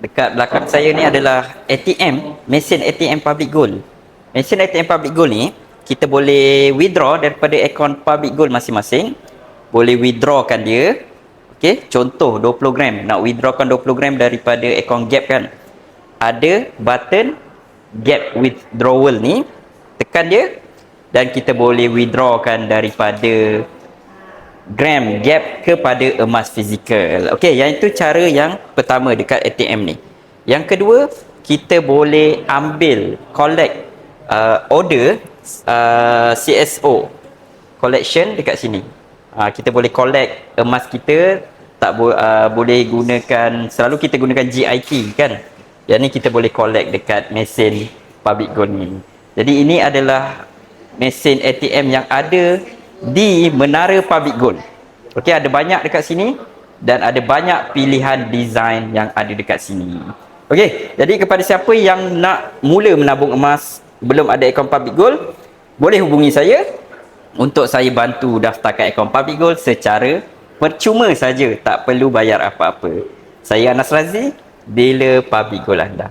Dekat belakang saya ni adalah ATM, mesin ATM Public Gold. Mesin ATM Public Gold ni kita boleh withdraw daripada akaun Public Gold masing-masing. Boleh withdrawkan dia. Okey, contoh 20 gram, nak withdrawkan 20 gram daripada akaun Gap kan. Ada button Gap withdrawal ni, tekan dia dan kita boleh withdrawkan daripada gram Gap kepada emas fizikal. Okey, yang itu cara yang pertama dekat ATM ni. Yang kedua, kita boleh ambil collect order CSO collection dekat sini. Kita boleh collect emas kita, boleh gunakan, selalu kita gunakan GIT kan. Yang ni kita boleh collect dekat mesin Public Gold ni. Jadi ini adalah mesin ATM yang ada di Menara Public Gold. Okey, ada banyak dekat sini dan ada banyak pilihan design yang ada dekat sini. Okey, jadi kepada siapa yang nak mula menabung emas, belum ada akaun Public Gold, boleh hubungi saya untuk saya bantu daftarkan akaun Public Gold secara percuma saja, tak perlu bayar apa-apa. Saya Anas Razi, dealer Public Gold anda.